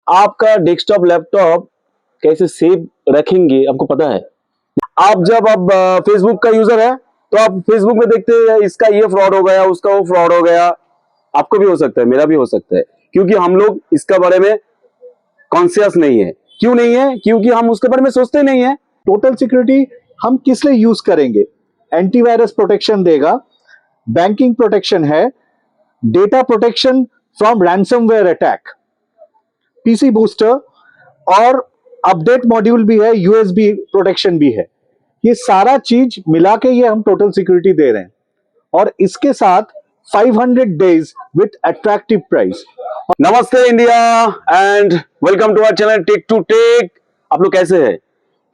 आपका desktop laptop कैसे save रखेंगे आपको पता है। आप जब अब फेसबुक का यूजर है तो आप फेसबुक में देखते हैं इसका ये फ्रॉड हो गया, उसका वो फ्रॉड हो गया। आपको भी हो सकता है, मेरा भी हो सकता है, क्योंकि हम लोग इसका बारे में कॉन्शियस नहीं है। क्यों नहीं है? क्योंकि हम उसके बारे में सोचते नहीं है। टोटल सिक्योरिटी हम किस लिए यूज करेंगे? एंटीवायरस प्रोटेक्शन देगा, बैंकिंग प्रोटेक्शन है, data protection from ransomware attack, PC booster और अपडेट मॉड्यूल भी है, यूएसबी प्रोटेक्शन भी है। ये सारा चीज मिला के ये हम टोटल सिक्योरिटी दे रहे हैं और इसके साथ 500 डेज विथ अट्रैक्टिव प्राइस। नमस्ते India and welcome to our channel tech to tech. आप लोग कैसे हैं?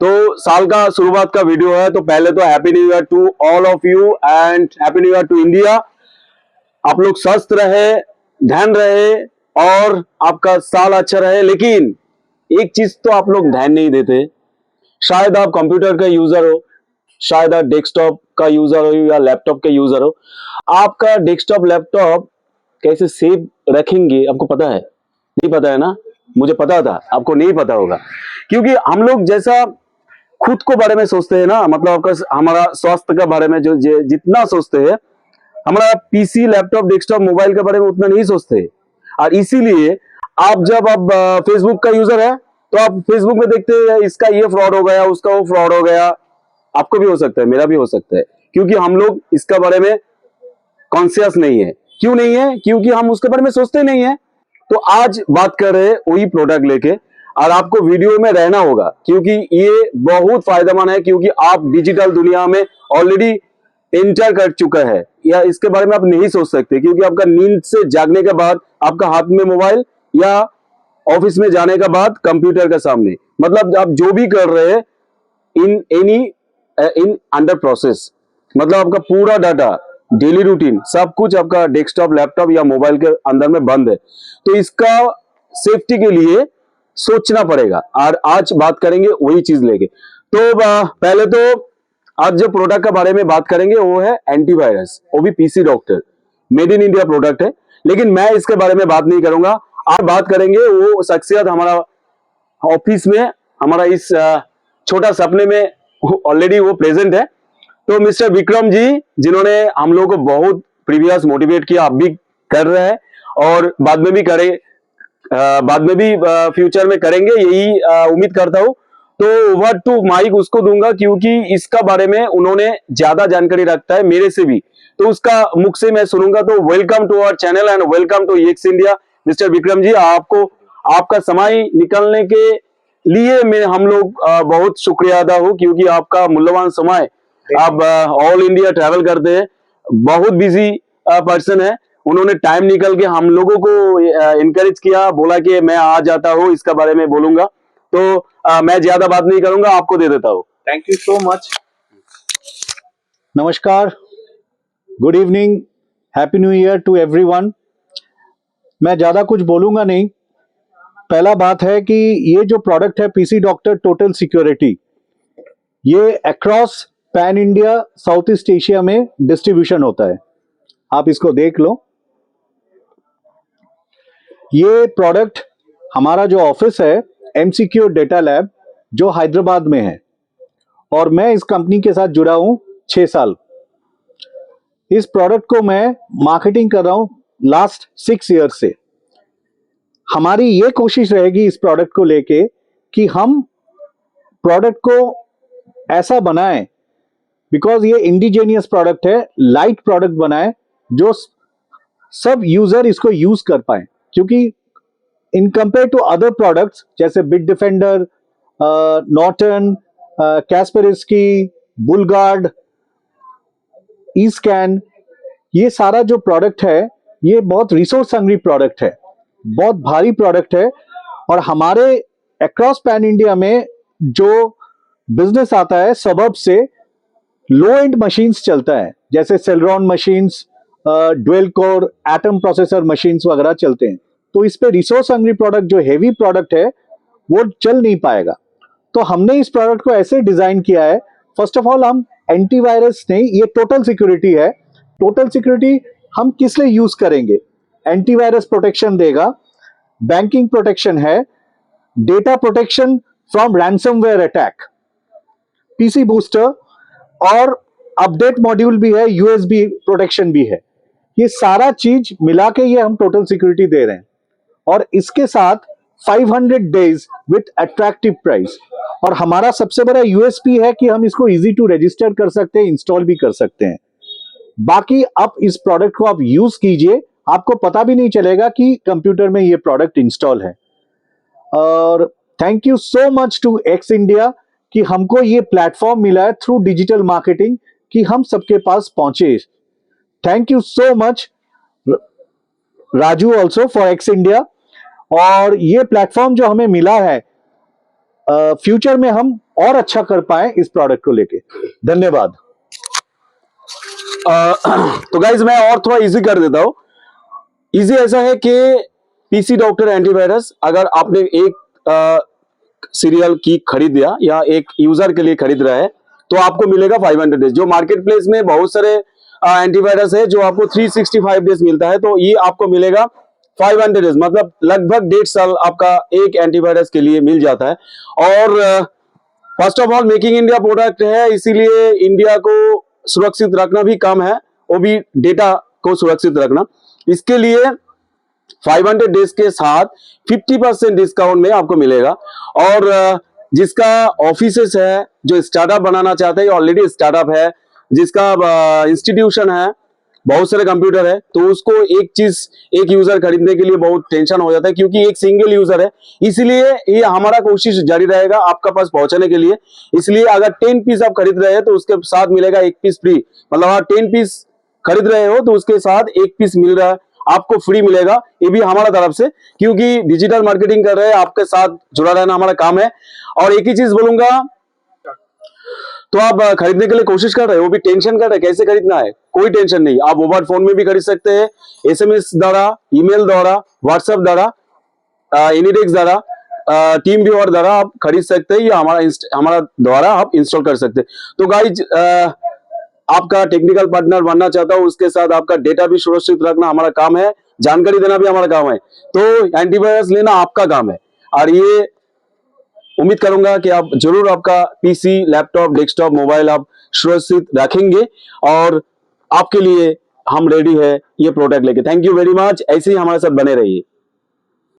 तो साल का शुरुआत का वीडियो है, तो पहले तो happy new year to all of you and happy new year to India. आप लोग स्वस्थ रहे, ध्यान रहे और आपका साल अच्छा रहे। लेकिन एक चीज तो आप लोग ध्यान नहीं देते। शायद आप कंप्यूटर का यूजर हो, शायद आप डेस्कटॉप का यूजर हो या लैपटॉप के यूजर हो। आपका डेस्कटॉप लैपटॉप कैसे सेव रखेंगे आपको पता है? नहीं पता है ना? मुझे पता था, आपको नहीं पता होगा, क्योंकि हम लोग जैसा खुद को बारे में सोचते हैं ना, मतलब आपका हमारा स्वास्थ्य के बारे में जो जितना सोचते हैं, हमारा पीसी लैपटॉप डेस्कटॉप मोबाइल के बारे में उतना नहीं सोचते। और इसीलिए आप जब अब फेसबुक का यूजर है तो आप फेसबुक में देखते हैं इसका ये फ्रॉड हो गया, उसका वो फ्रॉड हो गया। आपको भी हो सकता है, मेरा भी हो सकता है, क्योंकि हम लोग इसका बारे में कॉन्शियस नहीं है। क्यों नहीं है? क्योंकि हम उसके बारे में सोचते नहीं है। तो आज बात कर रहे हैं वही प्रोडक्ट लेके, और आपको वीडियो में रहना होगा क्योंकि ये बहुत फायदेमंद है, क्योंकि आप डिजिटल दुनिया में ऑलरेडी एंटर कर चुका है या इसके बारे में आप नहीं सोच सकते, क्योंकि आपका नींद से जागने के बाद आपका हाथ में मोबाइल या ऑफिस में जाने के बाद कंप्यूटर के सामने, मतलब आप जो भी कर रहे हैं इन अंडर प्रोसेस, मतलब आपका पूरा डाटा, डेली रूटीन, सब कुछ आपका डेस्कटॉप लैपटॉप या मोबाइल के अंदर में बंद है। तो इसका सेफ्टी के लिए सोचना पड़ेगा, और आज बात करेंगे वही चीज लेके। तो पहले तो आज जो प्रोडक्ट के बारे में बात करेंगे वो है एंटीवायरस, वो भी PC doctor, made in India product है। लेकिन मैं इसके बारे में बात नहीं करूंगा, आज बात करेंगे वो शख्सियत हमारा ऑफिस में, हमारा इस छोटा सपने में ऑलरेडी वो प्रेजेंट है। तो मिस्टर विक्रम जी, जिन्होंने हम लोगों को बहुत प्रीवियस मोटिवेट किया, आप भी कर रहे हैं और बाद में भी करें, बाद में भी फ्यूचर में करेंगे, यही उम्मीद करता हूं। तो ओवर टू माइक उसको दूंगा, क्योंकि इसका बारे में उन्होंने ज्यादा जानकारी रखता है मेरे से भी, तो उसका मुख से मैं सुनूंगा। तो welcome to our channel and welcome to X India. Mister Vikram ji, आपको आपका समय निकलने के लिए मैं हम लोग बहुत शुक्रिया अदा हूं, क्योंकि आपका मूल्यवान समय, आप ऑल इंडिया ट्रैवल करते हैं, बहुत बिजी पर्सन है। उन्होंने टाइम निकल के हम लोगों को इनकरेज किया, बोला कि मैं आ जाता हूँ, इसका बारे में बोलूंगा। तो मैं ज्यादा बात नहीं करूंगा, आपको दे देता हूँ। Thank you so much. नमस्कार, good evening, happy new year to everyone. मैं ज्यादा कुछ बोलूंगा नहीं। पहला बात है कि ये जो प्रोडक्ट है पीसी डॉक्टर टोटल सिक्योरिटी, ये across pan India south east Asia में डिस्ट्रीब्यूशन होता है। आप इसको देख लो। ये प्रोडक्ट हमारा जो ऑफिस है एमसीक्यू डेटा लैब, जो हैदराबाद में है, और मैं इस कंपनी के साथ जुड़ा हूं 6 साल। इस प्रोडक्ट को मैं मार्केटिंग कर रहा हूं लास्ट 6 ईयर से। हमारी ये कोशिश रहेगी इस प्रोडक्ट को लेके कि हम प्रोडक्ट को ऐसा बनाएं, बिकॉज ये इंडिजेनियस प्रोडक्ट है, लाइट प्रोडक्ट बनाएं जो सब यूजर इसको यूज कर पाए। क्योंकि in compare to other products जैसे Bitdefender, Norton, Kaspersky, BullGuard, eScan, ये सारा जो प्रोडक्ट है ये बहुत रिसोर्स हंग्री प्रोडक्ट है, बहुत भारी प्रोडक्ट है। और हमारे अक्रॉस पैन इंडिया में जो बिजनेस आता है सबब से लो एंड मशीन्स चलता है, जैसे Celeron machines, dual core Atom processor machines वगैरह चलते हैं। तो इस पे रिसोर्स हंग्री प्रोडक्ट जो हेवी प्रोडक्ट है वो चल नहीं पाएगा। तो हमने इस प्रोडक्ट को ऐसे डिजाइन किया है, फर्स्ट ऑफ ऑल हम एंटीवायरस नहीं, ये टोटल सिक्योरिटी है। टोटल सिक्योरिटी हम किस लिए यूज करेंगे? एंटीवायरस प्रोटेक्शन देगा, बैंकिंग प्रोटेक्शन है, data protection from ransomware attack, PC booster और अपडेट मॉड्यूल भी है, यूएसबी प्रोटेक्शन भी है। ये सारा चीज मिला के ये हम टोटल सिक्योरिटी दे रहे हैं और इसके साथ 500 डेज विथ अट्रैक्टिव प्राइस। और हमारा सबसे बड़ा यूएसपी है कि हम इसको इजी टू रजिस्टर कर सकते हैं, इंस्टॉल भी कर सकते हैं। बाकी आप इस प्रोडक्ट को आप यूज कीजिए, आपको पता भी नहीं चलेगा कि कंप्यूटर में ये प्रोडक्ट इंस्टॉल है। और thank you so much to X India कि हमको ये प्लेटफॉर्म मिला है थ्रू डिजिटल मार्केटिंग कि हम सबके पास पहुंचे। Thank you so much Raju also for x India. और ये प्लेटफॉर्म जो हमें मिला है, फ्यूचर में हम और अच्छा कर पाए इस प्रोडक्ट को लेके। धन्यवाद। तो गाइज मैं और थोड़ा इजी कर देता हूँ। इजी ऐसा है कि पीसी डॉक्टर एंटीवायरस अगर आपने एक सीरियल की खरीद लिया या एक यूजर के लिए खरीद रहा है तो आपको मिलेगा 500 डेज। जो मार्केट प्लेस में बहुत सारे एंटीवायरस है जो आपको 365 डेज मिलता है, तो ये आपको मिलेगा 500 डेज, मतलब लगभग 1.5 साल आपका एक एंटीवायरस के लिए मिल जाता है। और first of all making India product है, इसीलिए इंडिया को सुरक्षित रखना भी काम है, वो भी डेटा को सुरक्षित रखना। इसके लिए 500 डेज के साथ 50% डिस्काउंट में आपको मिलेगा। और जिसका ऑफिसेस है, जो स्टार्टअप बनाना चाहते हैं, ऑलरेडी स्टार्टअप है, जिसका इंस्टीट्यूशन है, बहुत सारे कंप्यूटर है, तो उसको एक यूजर खरीदने के लिए बहुत टेंशन हो जाता है क्योंकि एक सिंगल यूजर है। इसलिए ये हमारा कोशिश जारी रहेगा आपका पास पहुंचाने के लिए। इसलिए अगर 10 पीस आप खरीद रहे हैं तो उसके साथ मिलेगा 1 पीस फ्री, मतलब आप 10 पीस खरीद रहे हो तो उसके साथ 1 पीस मिल रहा है, आपको फ्री मिलेगा। ये भी हमारा तरफ से, क्योंकि डिजिटल मार्केटिंग कर रहे हैं, आपके साथ जुड़ा रहना हमारा काम है। और एक ही चीज बोलूंगा, तो आप खरीदने के लिए कोशिश कर रहे हो, वो भी टेंशन कर रहे हैं कैसे खरीदना है, कोई टेंशन नहीं। आप मोबाइल फोन में भी खरीद सकते हैं, एसएमएस द्वारा, ईमेल द्वारा, व्हाट्सएप द्वारा, एनीडेक्स द्वारा, टीम व्यूअर द्वारा आप खरीद सकते हैं, या हमारा द्वारा आप इंस्टॉल कर सकते हैं। तो गाइज आपका टेक्निकल पार्टनर बनना चाहता हूं, उसके साथ आपका डेटा भी सुरक्षित रखना हमारा काम है, जानकारी देना भी हमारा काम है। तो एंटीवायरस लेना आपका काम है, और ये उम्मीद करूंगा कि आप जरूर आपका पीसी, लैपटॉप, डेस्कटॉप, मोबाइल आप सुरक्षित रखेंगे, और आपके लिए हम रेडी है ये प्रोडक्ट लेके। थैंक यू वेरी मच, ऐसे ही हमारे साथ बने रहिए।